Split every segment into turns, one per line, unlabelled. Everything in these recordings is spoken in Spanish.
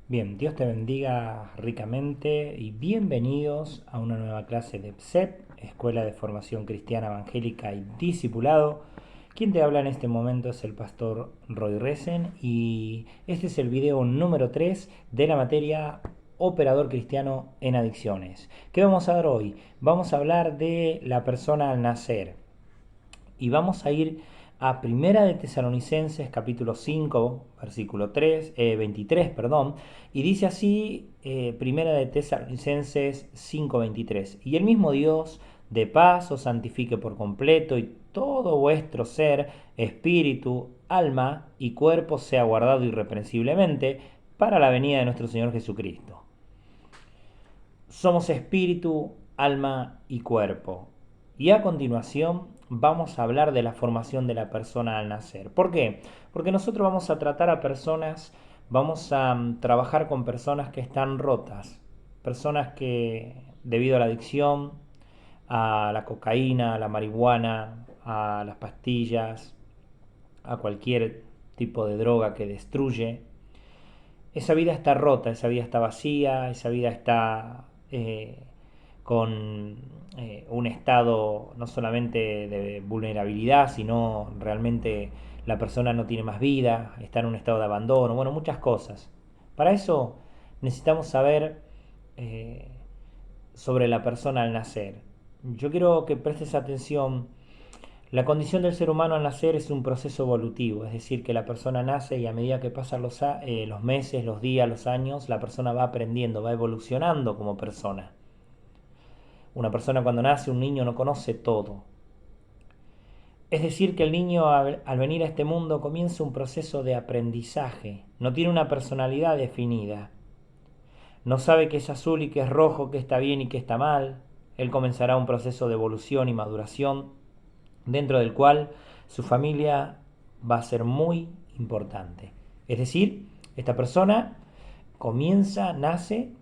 Bien, Dios te bendiga ricamente y bienvenidos a una nueva clase de EPSEP, Escuela de Formación Cristiana Evangélica y Discipulado. Quien te habla en este momento es el pastor Roy Resen y este es el video número 3 de la materia Operador Cristiano en Adicciones. ¿Qué vamos a ver hoy? Vamos a hablar de la persona al nacer y vamos a ir a Primera de Tesalonicenses capítulo 5 versículo 23, perdón, y dice así, Primera de Tesalonicenses 5:23: y el mismo Dios de paz os santifique por completo, y todo vuestro ser, espíritu, alma y cuerpo sea guardado irreprensiblemente para la venida de nuestro Señor Jesucristo. Somos espíritu, alma y cuerpo. Y a continuación vamos a hablar de la formación de la persona al nacer. ¿Por qué? Porque nosotros vamos a tratar a personas, vamos a trabajar con personas que están rotas, personas que debido a la adicción, a la cocaína, a la marihuana, a las pastillas, a cualquier tipo de droga que destruye, esa vida está rota, esa vida está vacía, esa vida está con un estado no solamente de vulnerabilidad, sino realmente la persona no tiene más vida, está en un estado de abandono, bueno, muchas cosas. Para eso necesitamos saber eh, sobre la persona al nacer. Yo quiero que prestes atención. La condición del ser humano al nacer es un proceso evolutivo, es decir, que la persona nace y a medida que pasan los meses, los días, los años, la persona va aprendiendo, va evolucionando como persona. Una persona cuando nace, un niño no conoce todo. Es decir, que el niño al venir a este mundo comienza un proceso de aprendizaje, no tiene una personalidad definida, no sabe qué es azul y qué es rojo, qué está bien y qué está mal. Él comenzará un proceso de evolución y maduración dentro del cual su familia va a ser muy importante. Es decir, esta persona nace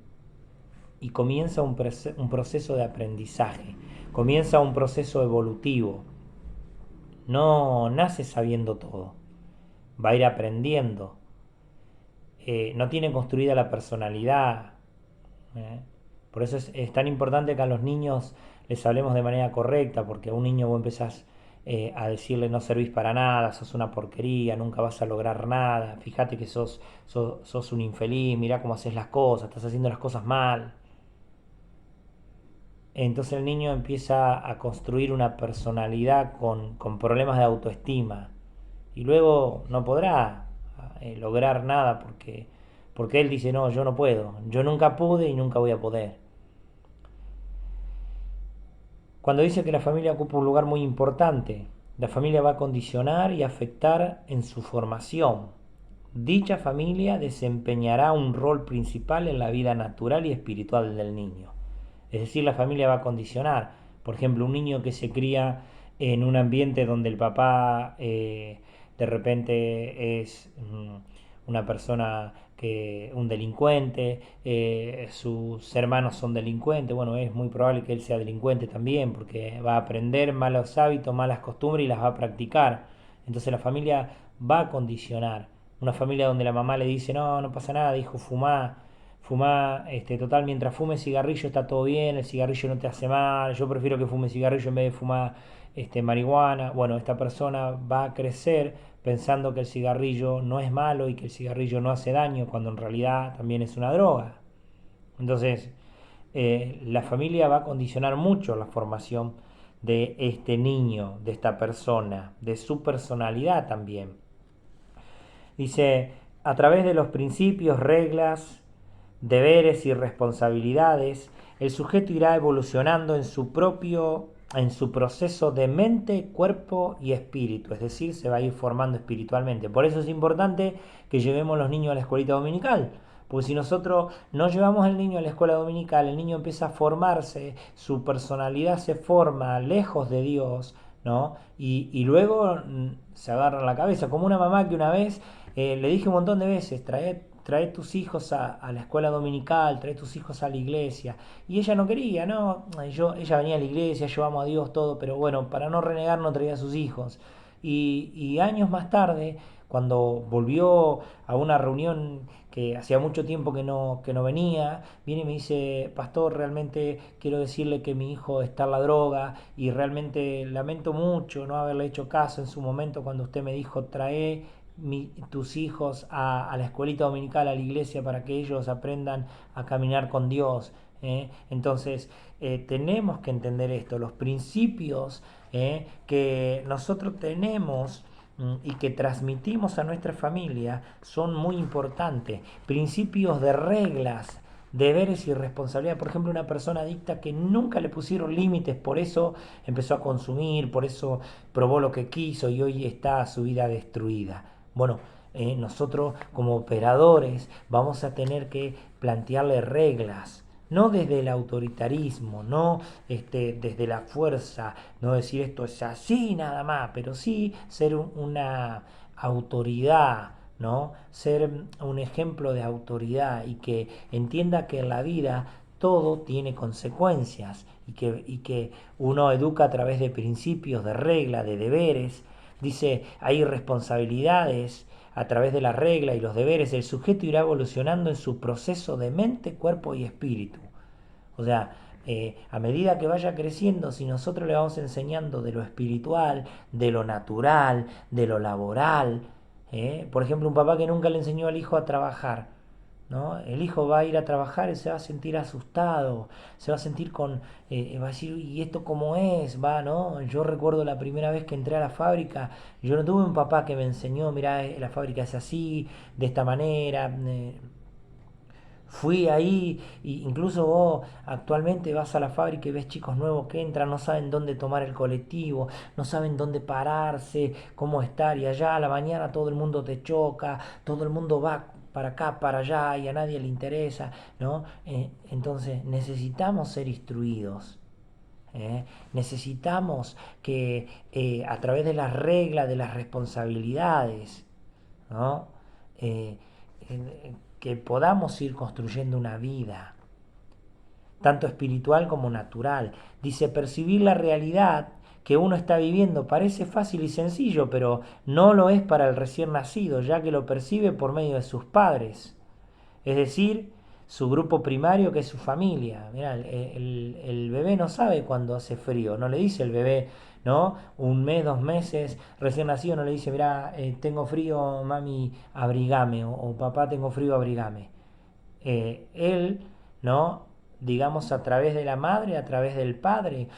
y comienza un proceso de aprendizaje, comienza un proceso evolutivo. No nace sabiendo todo, va a ir aprendiendo. No tiene construida la personalidad. ¿eh? Por eso es tan importante que a los niños les hablemos de manera correcta, porque a un niño vos empezás a decirle no servís para nada, sos una porquería, nunca vas a lograr nada, fíjate que sos un infeliz, mirá cómo haces las cosas, estás haciendo las cosas mal. Entonces el niño empieza a construir una personalidad con problemas de autoestima y luego no podrá lograr nada porque él dice, no, yo no puedo, yo nunca pude y nunca voy a poder. Cuando dice que la familia ocupa un lugar muy importante, la familia va a condicionar y afectar en su formación. Dicha familia desempeñará un rol principal en la vida natural y espiritual del niño. Es decir, la familia va a condicionar. Por ejemplo, un niño que se cría en un ambiente donde el papá de repente es una persona un delincuente, sus hermanos son delincuentes, bueno, es muy probable que él sea delincuente también, porque va a aprender malos hábitos, malas costumbres y las va a practicar. Entonces la familia va a condicionar. Una familia donde la mamá le dice, no, no pasa nada, hijo, fumá, total, mientras fume cigarrillo está todo bien, el cigarrillo no te hace mal, yo prefiero que fume cigarrillo en vez de fumar marihuana. Bueno, esta persona va a crecer pensando que el cigarrillo no es malo y que el cigarrillo no hace daño, cuando en realidad también es una droga. Entonces, la familia va a condicionar mucho la formación de este niño, de esta persona, de su personalidad también. Dice, a través de los principios, reglas, deberes y responsabilidades, el sujeto irá evolucionando en su proceso de mente, cuerpo y espíritu, es decir, se va a ir formando espiritualmente. Por eso es importante que llevemos los niños a la escuelita dominical, porque si nosotros no llevamos al niño a la escuela dominical, el niño empieza a formarse, su personalidad se forma lejos de Dios, ¿no? Y luego se agarra la cabeza, como una mamá que una vez le dije un montón de veces, trae tus hijos a la escuela dominical, trae tus hijos a la iglesia. Y ella no quería, ¿no? Ella venía a la iglesia, yo amo a Dios, todo, pero bueno, para no renegar no traía a sus hijos. Y años más tarde, cuando volvió a una reunión que hacía mucho tiempo que no venía, viene y me dice, pastor, realmente quiero decirle que mi hijo está en la droga y realmente lamento mucho no haberle hecho caso en su momento cuando usted me dijo, trae tus hijos a la escuelita dominical, a la iglesia, para que ellos aprendan a caminar con Dios. Entonces, tenemos que entender esto, los principios que nosotros tenemos y que transmitimos a nuestra familia son muy importantes. Principios de reglas, deberes y responsabilidad. Por ejemplo, una persona adicta que nunca le pusieron límites, por eso empezó a consumir, por eso probó lo que quiso y hoy está su vida destruida. Bueno, nosotros como operadores vamos a tener que plantearle reglas, no desde el autoritarismo, no desde la fuerza, no decir esto es así nada más, pero sí ser una autoridad, ¿no? Ser un ejemplo de autoridad y que entienda que en la vida todo tiene consecuencias y que uno educa a través de principios, de reglas, de deberes. Dice, hay responsabilidades a través de la regla y los deberes. El sujeto irá evolucionando en su proceso de mente, cuerpo y espíritu. O sea, a medida que vaya creciendo, si nosotros le vamos enseñando de lo espiritual, de lo natural, de lo laboral, por ejemplo, un papá que nunca le enseñó al hijo a trabajar, ¿no? El hijo va a ir a trabajar y se va a sentir asustado, se va a sentir va a decir, ¿y esto cómo es? Va, ¿no? Yo recuerdo la primera vez que entré a la fábrica, yo no tuve un papá que me enseñó, mira, la fábrica es así, de esta manera. Fui ahí, e incluso vos actualmente vas a la fábrica y ves chicos nuevos que entran, no saben dónde tomar el colectivo, no saben dónde pararse, cómo estar, y allá a la mañana todo el mundo te choca, todo el mundo va para acá, para allá, y a nadie le interesa, ¿no? Entonces necesitamos ser instruidos. Necesitamos que a través de las reglas, de las responsabilidades, ¿no? Eh, que podamos ir construyendo una vida, tanto espiritual como natural. Dice, percibir la realidad que uno está viviendo parece fácil y sencillo, pero no lo es para el recién nacido, ya que lo percibe por medio de sus padres. Es decir, su grupo primario, que es su familia. Mirá, el bebé no sabe cuando hace frío, no le dice el bebé, ¿no? Un mes, 2 meses, recién nacido, no le dice, mirá, tengo frío, mami, abrigame, o papá, tengo frío, abrigame. Él, ¿no? Digamos a través de la madre, a través del padre,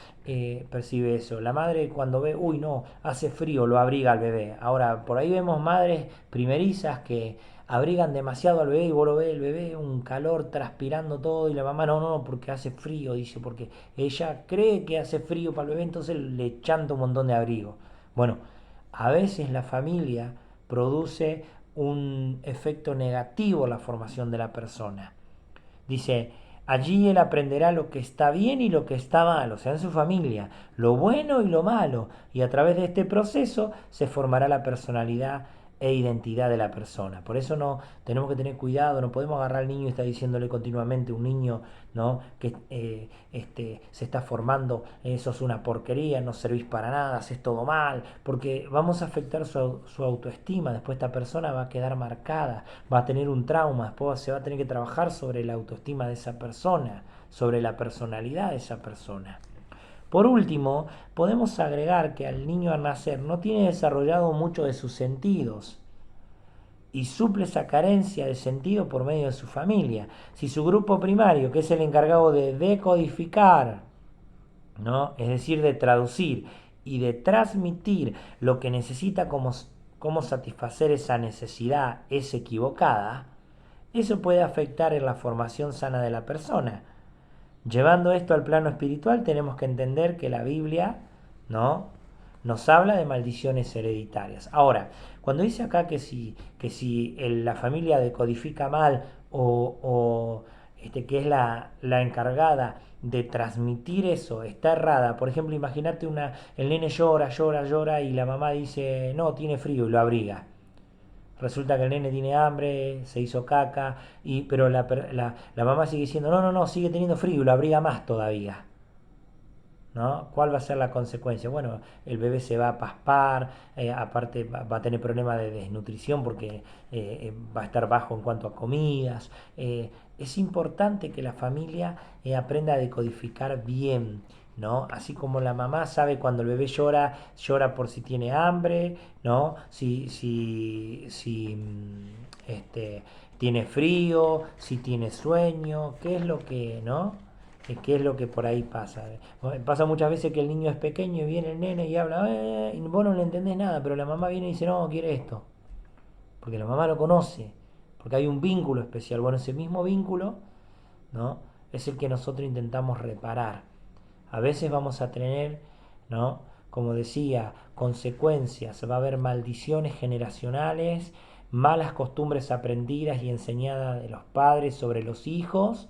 percibe eso. La madre cuando ve, uy no, hace frío, lo abriga al bebé. Ahora, por ahí vemos madres primerizas que abrigan demasiado al bebé y vos lo ves el bebé, un calor transpirando todo y la mamá no, no, porque hace frío, dice, porque ella cree que hace frío para el bebé, entonces le chanta un montón de abrigo. Bueno, a veces la familia produce un efecto negativo en la formación de la persona. Dice, allí él aprenderá lo que está bien y lo que está mal, o sea, en su familia, lo bueno y lo malo, y a través de este proceso se formará la personalidad e identidad de la persona. Por eso no tenemos que tener cuidado, no podemos agarrar al niño y estar diciéndole continuamente un niño, ¿no? Que se está formando, eso es una porquería, no servís para nada, haces todo mal, porque vamos a afectar su autoestima, después esta persona va a quedar marcada, va a tener un trauma, después se va a tener que trabajar sobre la autoestima de esa persona, sobre la personalidad de esa persona. Por último, podemos agregar que al niño al nacer no tiene desarrollado mucho de sus sentidos y suple esa carencia de sentido por medio de su familia. Si su grupo primario, que es el encargado de decodificar, ¿no? Es decir, de traducir y de transmitir lo que necesita como satisfacer esa necesidad, es equivocada, eso puede afectar en la formación sana de la persona. Llevando esto al plano espiritual, tenemos que entender que la Biblia, ¿no?, nos habla de maldiciones hereditarias. Ahora, cuando dice acá que si la familia decodifica mal que es la encargada de transmitir eso, está errada. Por ejemplo, imagínate el nene llora, llora, llora y la mamá dice, no, tiene frío y lo abriga. Resulta que el nene tiene hambre, se hizo caca, pero la mamá sigue diciendo, no, no, no, sigue teniendo frío y lo abriga más todavía. ¿no? ¿Cuál va a ser la consecuencia? Bueno, el bebé se va a paspar, aparte va a tener problemas de desnutrición porque va a estar bajo en cuanto a comidas. Es importante que la familia aprenda a decodificar bien, ¿no? Así como la mamá sabe cuando el bebé llora, llora por si tiene hambre, ¿no? Si tiene frío, si tiene sueño, qué es lo que, ¿no? ¿Qué es lo que por ahí pasa? Pasa muchas veces que el niño es pequeño y viene el nene y habla, y vos no le entendés nada, pero la mamá viene y dice, no, quiere esto, porque la mamá lo conoce, porque hay un vínculo especial. Bueno, ese mismo vínculo, ¿no? Es el que nosotros intentamos reparar. A veces vamos a tener, ¿no? Como decía, consecuencias, va a haber maldiciones generacionales, malas costumbres aprendidas y enseñadas de los padres sobre los hijos,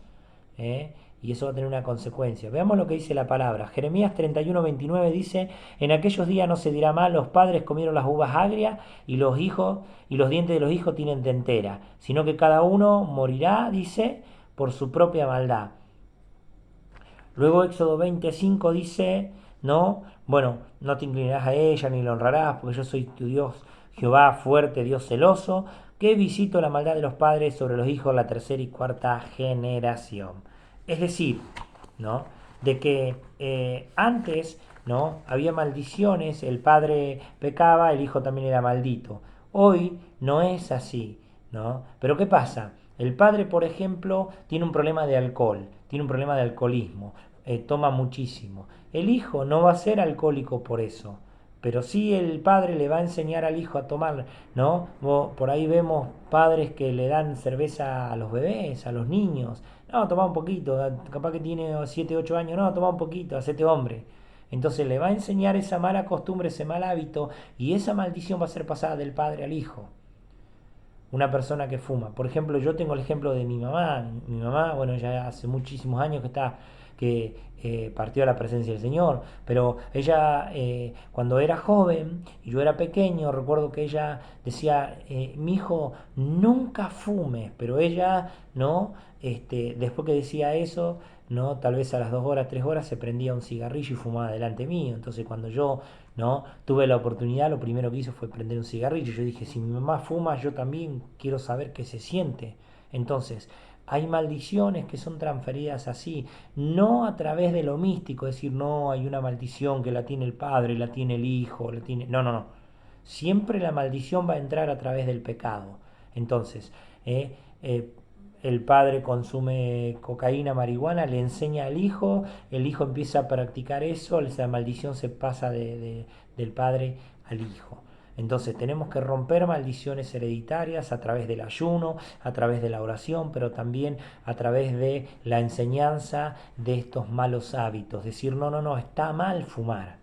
¿eh? Y eso va a tener una consecuencia. Veamos lo que dice la palabra. Jeremías 31:29 dice, en aquellos días no se dirá mal, los padres comieron las uvas agrias y los hijos y los dientes de los hijos tienen dentera, sino que cada uno morirá, dice, por su propia maldad. Luego Éxodo 25 dice, no, bueno, no te inclinarás a ella ni la honrarás, porque yo soy tu Dios, Jehová fuerte, Dios celoso, que visito la maldad de los padres sobre los hijos la tercera y cuarta generación. Es decir, ¿no? De que antes, ¿no? Había maldiciones, el padre pecaba, el hijo también era maldito. Hoy no es así, ¿no? Pero ¿qué pasa? El padre, por ejemplo, tiene un problema de alcohol, tiene un problema de alcoholismo, toma muchísimo. El hijo no va a ser alcohólico por eso, pero sí el padre le va a enseñar al hijo a tomar, ¿no? Por ahí vemos padres que le dan cerveza a los bebés, a los niños. No, toma un poquito, capaz que tiene 7 8 años, no, toma un poquito, hacete hombre. Entonces le va a enseñar esa mala costumbre, ese mal hábito, y esa maldición va a ser pasada del padre al hijo. Una persona que fuma. Por ejemplo, yo tengo el ejemplo de mi mamá. Mi mamá, bueno, ya hace muchísimos años que partió a la presencia del Señor, pero ella cuando era joven y yo era pequeño, recuerdo que ella decía, mi hijo nunca fume, pero ella, ¿no? Después que decía eso, ¿no? Tal vez a las 2 horas, 3 horas se prendía un cigarrillo y fumaba delante mío. Entonces cuando yo, ¿no? Tuve la oportunidad, lo primero que hice fue prender un cigarrillo. Yo dije, si mi mamá fuma, yo también quiero saber qué se siente. Entonces, hay maldiciones que son transferidas así, no a través de lo místico, es decir, no hay una maldición que la tiene el padre, la tiene el hijo, la tiene... No, no, no. Siempre la maldición va a entrar a través del pecado. Entonces, eh, el padre consume cocaína, marihuana, le enseña al hijo, el hijo empieza a practicar eso, esa maldición se pasa del padre al hijo. Entonces tenemos que romper maldiciones hereditarias a través del ayuno, a través de la oración, pero también a través de la enseñanza de estos malos hábitos. Decir, no, no, no, está mal fumar,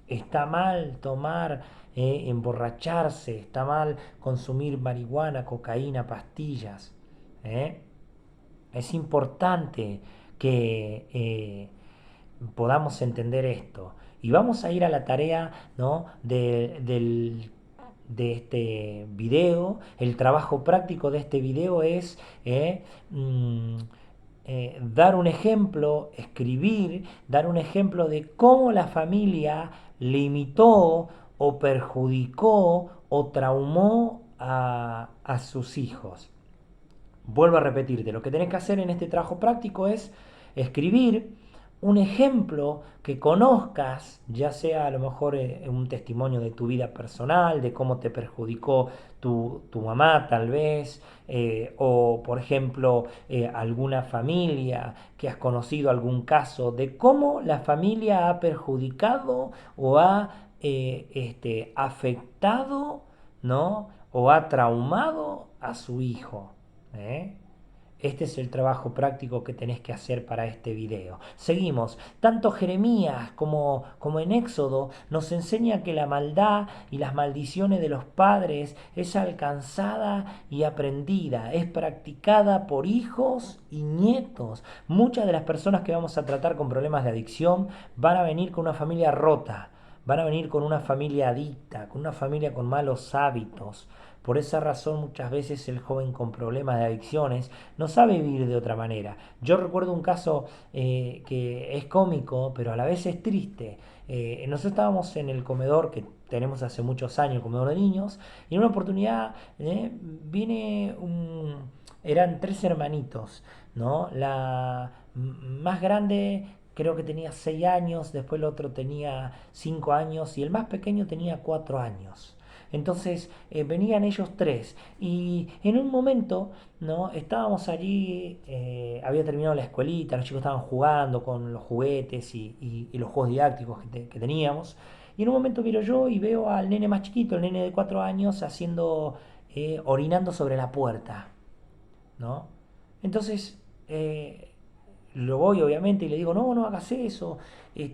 está mal tomar, emborracharse, está mal consumir marihuana, cocaína, pastillas. ¿eh? Es importante que podamos entender esto. Y vamos a ir a la tarea, ¿no? de este video. El trabajo práctico de este video es dar un ejemplo, escribir, dar un ejemplo de cómo la familia limitó o perjudicó o traumó a sus hijos. Vuelvo a repetirte, lo que tenés que hacer en este trabajo práctico es escribir un ejemplo que conozcas, ya sea a lo mejor un testimonio de tu vida personal, de cómo te perjudicó tu mamá tal vez, o por ejemplo alguna familia que has conocido, algún caso de cómo la familia ha perjudicado o ha afectado, ¿no? O ha traumado a su hijo. ¿eh? Este es el trabajo práctico que tenés que hacer para este video. Seguimos. Tanto Jeremías como en Éxodo nos enseña que la maldad y las maldiciones de los padres es alcanzada y aprendida, es practicada por hijos y nietos. Muchas de las personas que vamos a tratar con problemas de adicción van a venir con una familia rota, van a venir con una familia adicta, con una familia con malos hábitos. Por esa razón muchas veces el joven con problemas de adicciones no sabe vivir de otra manera. Yo recuerdo un caso que es cómico, pero a la vez es triste. Nosotros estábamos en el comedor que tenemos hace muchos años, el comedor de niños, y en una oportunidad viene eran tres hermanitos, ¿no? La más grande creo que tenía 6 años, después el otro tenía 5 años y el más pequeño tenía 4 años. Entonces venían ellos tres y en un momento, ¿no? Estábamos allí, había terminado la escuelita, los chicos estaban jugando con los juguetes y los juegos didácticos que teníamos. Y en un momento miro yo y veo al nene más chiquito, el nene de 4 años, orinando sobre la puerta, ¿no? Entonces, lo voy obviamente y le digo, no, no hagas eso,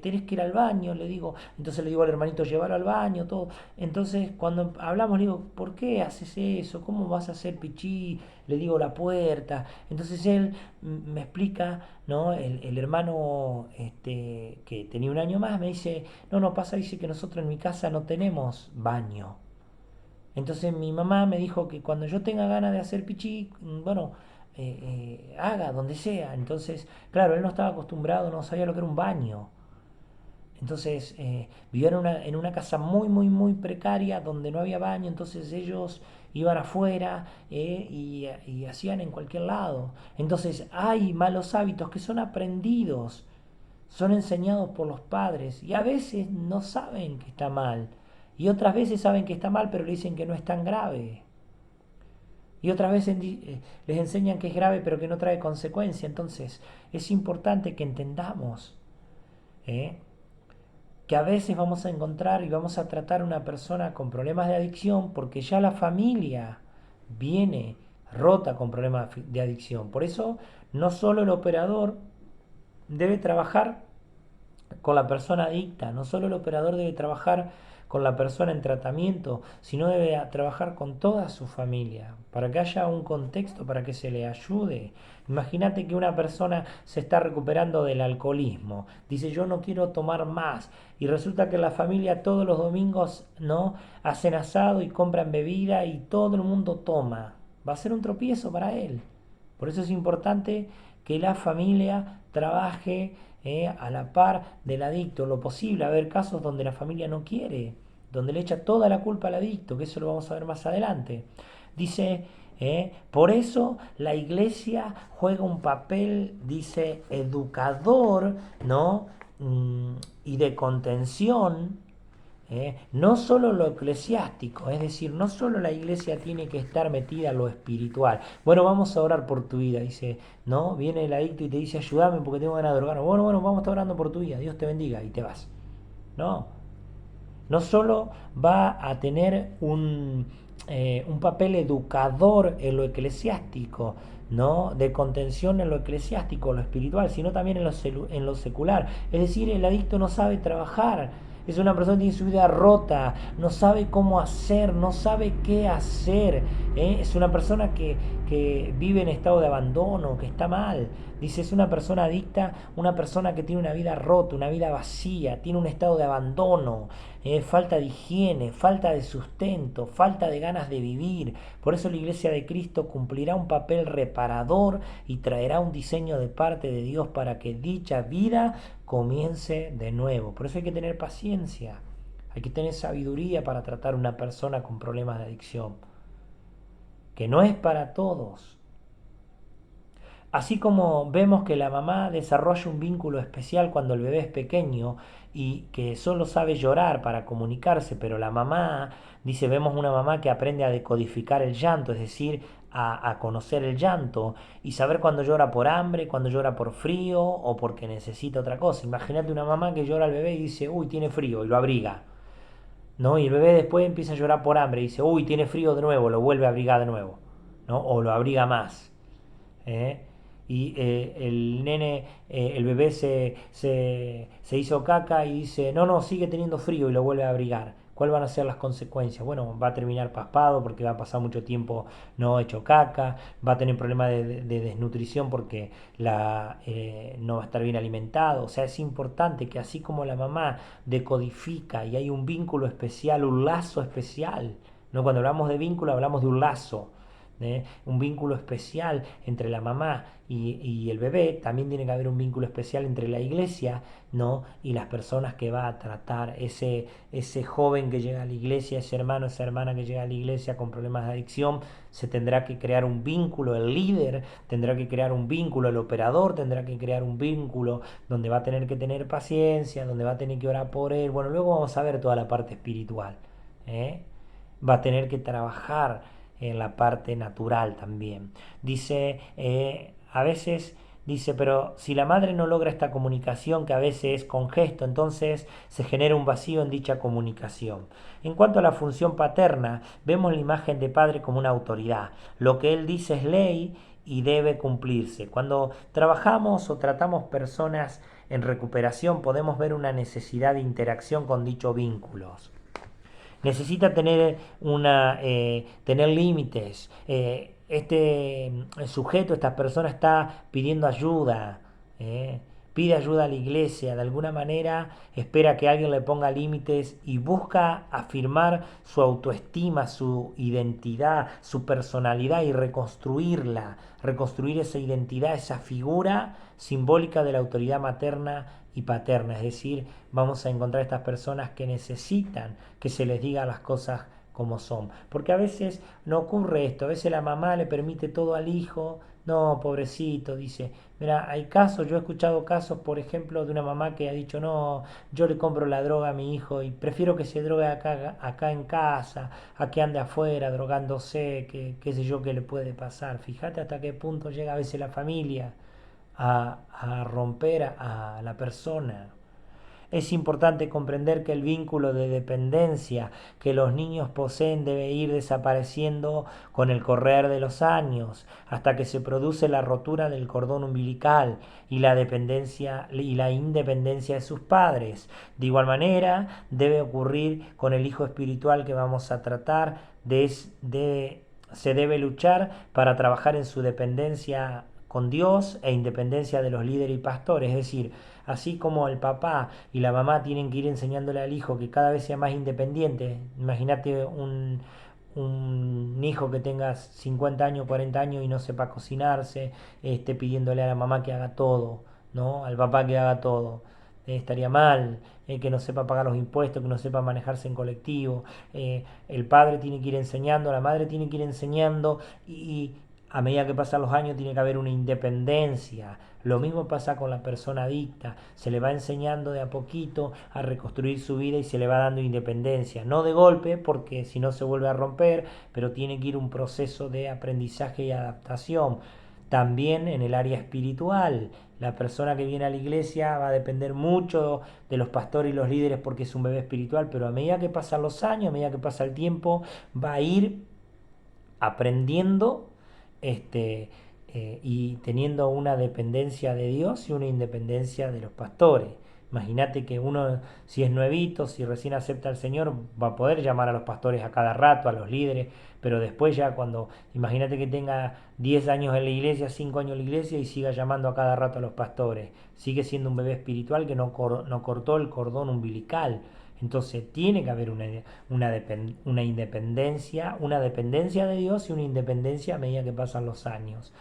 tenés que ir al baño, le digo. Entonces le digo al hermanito, llevarlo al baño, todo. Entonces cuando hablamos le digo, ¿por qué haces eso? ¿Cómo vas a hacer pichí? Le digo la puerta. Entonces él me explica, ¿no? El hermano que tenía un año más me dice, no, no pasa, dice que nosotros en mi casa no tenemos baño. Entonces mi mamá me dijo que cuando yo tenga ganas de hacer pichí, bueno, haga donde sea. Entonces, claro, él no estaba acostumbrado, no sabía lo que era un baño. Entonces, vivía en una casa muy, muy, muy precaria donde no había baño. Entonces ellos iban afuera y hacían en cualquier lado. Entonces hay malos hábitos que son aprendidos, son enseñados por los padres y a veces no saben que está mal. Y otras veces saben que está mal, pero le dicen que no es tan grave. Y otras veces les enseñan que es grave, pero que no trae consecuencia. Entonces, es importante que entendamos ¿eh? que a veces vamos a encontrar y vamos a tratar a una persona con problemas de adicción porque ya la familia viene rota con problemas de adicción. Por eso, no solo el operador debe trabajar con la persona adicta. No solo el operador debe trabajar con la persona en tratamiento, sino debe trabajar con toda su familia, para que haya un contexto, para que se le ayude. Imagínate que una persona se está recuperando del alcoholismo, dice yo no quiero tomar más, y resulta que la familia todos los domingos no hacen asado y compran bebida y todo el mundo toma. Va a ser un tropiezo para él. Por eso es importante que la familia trabaje a la par del adicto, lo posible. A haber casos donde la familia no quiere, donde le echa toda la culpa al adicto, que eso lo vamos a ver más adelante. Dice, por eso la iglesia juega un papel, dice, educador, ¿no? Y de contención, no solo lo eclesiástico, es decir, no solo la iglesia tiene que estar metida en lo espiritual. Bueno, vamos a orar por tu vida, dice, ¿no? Viene el adicto y te dice, ayúdame porque tengo ganas de drogarme. Bueno, bueno, vamos a estar orando por tu vida, Dios te bendiga y te vas. No, no solo va a tener un papel educador en lo eclesiástico, ¿no? De contención en lo eclesiástico, lo espiritual, sino también en lo secular. Es decir, el adicto no sabe trabajar, es una persona que tiene su vida rota, no sabe cómo hacer, no sabe qué hacer. Es una persona que vive en estado de abandono, que está mal. Dice, es una persona adicta, una persona que tiene una vida rota, una vida vacía, tiene un estado de abandono, falta de higiene, falta de sustento, falta de ganas de vivir. Por eso la Iglesia de Cristo cumplirá un papel reparador y traerá un diseño de parte de Dios para que dicha vida comience de nuevo. Por eso hay que tener paciencia, hay que tener sabiduría para tratar a una persona con problemas de adicción, que no es para todos. Así como vemos que la mamá desarrolla un vínculo especial cuando el bebé es pequeño y que solo sabe llorar para comunicarse, pero la mamá, dice, vemos una mamá que aprende a decodificar el llanto, es decir, a conocer el llanto y saber cuando llora por hambre, cuando llora por frío o porque necesita otra cosa. Imagínate una mamá que llora al bebé y dice, uy, tiene frío y lo abriga. ¿No? Y el bebé después empieza a llorar por hambre y dice, uy, tiene frío de nuevo, lo vuelve a abrigar de nuevo, ¿no? O lo abriga más. ¿eh? Y el nene, el bebé se hizo caca y dice, no, no, sigue teniendo frío y lo vuelve a abrigar. ¿Cuáles van a ser las consecuencias? Bueno, va a terminar paspado porque va a pasar mucho tiempo no hecho caca, va a tener problemas de desnutrición porque no va a estar bien alimentado. O sea, es importante que así como la mamá decodifica y hay un vínculo especial, un lazo especial, ¿no? Cuando hablamos de vínculo hablamos de un lazo, un vínculo especial entre la mamá y el bebé. También tiene que haber un vínculo especial entre la iglesia, ¿no? Y las personas que va a tratar, ese joven que llega a la iglesia, ese hermano, esa hermana que llega a la iglesia con problemas de adicción. Se tendrá que crear un vínculo, el líder tendrá que crear un vínculo, el operador tendrá que crear un vínculo donde va a tener que tener paciencia, donde va a tener que orar por él. Bueno, luego vamos a ver toda la parte espiritual, ¿eh? Va a tener que trabajar en la parte natural también. Dice, a veces dice, pero si la madre no logra esta comunicación, que a veces es con gesto, entonces se genera un vacío en dicha comunicación. En cuanto a la función paterna, vemos la imagen de padre como una autoridad. Lo que él dice es ley y debe cumplirse. Cuando trabajamos o tratamos personas en recuperación, podemos ver una necesidad de interacción con dichos vínculos. Necesita tener límites. Este sujeto, esta persona está pidiendo ayuda, pide ayuda a la iglesia, de alguna manera espera que alguien le ponga límites y busca afirmar su autoestima, su identidad, su personalidad y reconstruirla, reconstruir esa identidad, esa figura simbólica de la autoridad materna y paterna. Es decir, vamos a encontrar estas personas que necesitan que se les diga las cosas como son, porque a veces no ocurre esto. A veces la mamá le permite todo al hijo. No, pobrecito, dice. Mira, hay casos, yo he escuchado casos, por ejemplo, de una mamá que ha dicho, no, yo le compro la droga a mi hijo y prefiero que se drogue acá en casa, a que ande afuera drogándose, que qué sé yo qué le puede pasar. Fíjate hasta qué punto llega a veces la familia a romper a la persona. Es importante comprender que el vínculo de dependencia que los niños poseen debe ir desapareciendo con el correr de los años, hasta que se produce la rotura del cordón umbilical y la dependencia y la independencia de sus padres. De igual manera, debe ocurrir con el hijo espiritual que vamos a tratar. Se debe luchar para trabajar en su dependencia con Dios e independencia de los líderes y pastores. Es decir, así como el papá y la mamá tienen que ir enseñándole al hijo que cada vez sea más independiente. Imagínate un hijo que tenga 50 años, 40 años y no sepa cocinarse, pidiéndole a la mamá que haga todo, ¿no? Al papá que haga todo. Estaría mal, que no sepa pagar los impuestos, que no sepa manejarse en colectivo. El padre tiene que ir enseñando, la madre tiene que ir enseñando y a medida que pasan los años tiene que haber una independencia. Lo mismo pasa con la persona adicta. Se le va enseñando de a poquito a reconstruir su vida y se le va dando independencia. No de golpe, porque si no se vuelve a romper, pero tiene que ir un proceso de aprendizaje y adaptación. También en el área espiritual, la persona que viene a la iglesia va a depender mucho de los pastores y los líderes porque es un bebé espiritual, pero a medida que pasan los años, a medida que pasa el tiempo, va a ir aprendiendo y teniendo una dependencia de Dios y una independencia de los pastores. Imagínate que uno, si es nuevito, si recién acepta al Señor, va a poder llamar a los pastores a cada rato, a los líderes, pero después ya cuando, imagínate que tenga 10 años en la iglesia, 5 años en la iglesia y siga llamando a cada rato a los pastores. Sigue siendo un bebé espiritual que no cortó el cordón umbilical. Entonces tiene que haber una independencia, una dependencia de Dios y una independencia a medida que pasan los años.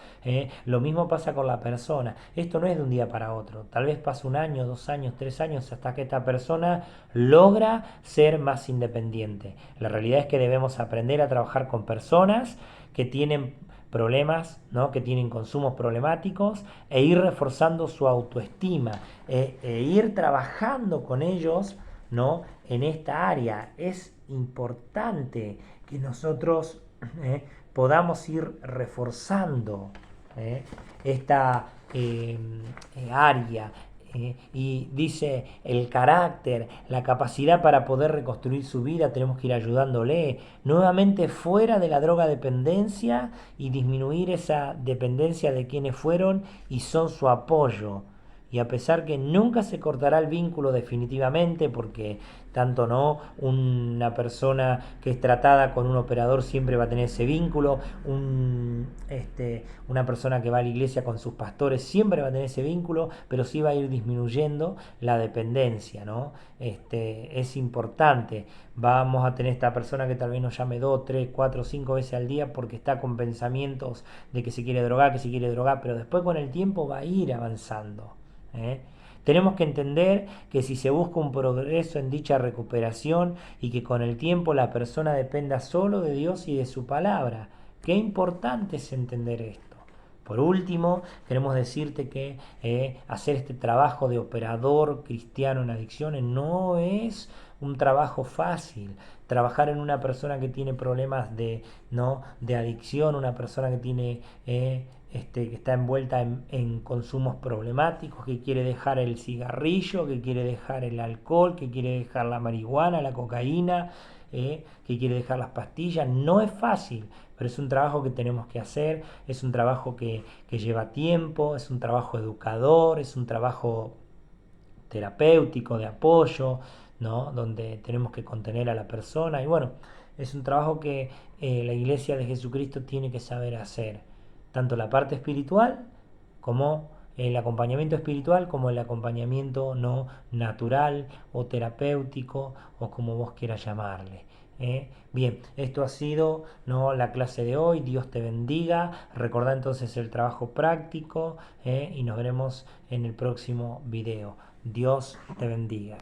Lo mismo pasa con la persona. Esto no es de un día para otro. Tal vez pase 1 año, 2 años, 3 años hasta que esta persona logra ser más independiente. La realidad es que debemos aprender a trabajar con personas que tienen problemas, ¿no? Que tienen consumos problemáticos e ir reforzando su autoestima e ir trabajando con ellos, ¿no? En esta área. Es importante que nosotros podamos ir reforzando esta área. Y dice el carácter, la capacidad para poder reconstruir su vida, tenemos que ir ayudándole nuevamente fuera de la droga dependencia y disminuir esa dependencia de quienes fueron y son su apoyo. y a pesar que nunca se cortará el vínculo definitivamente, porque tanto no, una persona que es tratada con un operador siempre va a tener ese vínculo, una persona que va a la iglesia con sus pastores siempre va a tener ese vínculo, pero sí va a ir disminuyendo la dependencia, ¿no? Es importante. Vamos a tener esta persona que tal vez nos llame 2, 3, 4, 5 veces al día porque está con pensamientos de que se quiere drogar, pero después con el tiempo va a ir avanzando, ¿eh? Tenemos que entender que si se busca un progreso en dicha recuperación y que con el tiempo la persona dependa solo de Dios y de su palabra. Qué importante es entender esto. Por último, queremos decirte que hacer este trabajo de operador cristiano en adicciones no es un trabajo fácil. Trabajar en una persona que tiene problemas ¿no? de adicción, una persona que tiene que está envuelta en consumos problemáticos, que quiere dejar el cigarrillo, que quiere dejar el alcohol, que quiere dejar la marihuana, la cocaína, que quiere dejar las pastillas. No es fácil, pero es un trabajo que tenemos que hacer, es un trabajo que lleva tiempo, es un trabajo educador, es un trabajo terapéutico, de apoyo, ¿no? Donde tenemos que contener a la persona y bueno, es un trabajo que la Iglesia de Jesucristo tiene que saber hacer, tanto la parte espiritual como el acompañamiento espiritual como el acompañamiento no natural o terapéutico o como vos quieras llamarle. Bien, esto ha sido, ¿no?, la clase de hoy. Dios te bendiga. Recordá entonces el trabajo práctico y nos veremos en el próximo video. Dios te bendiga.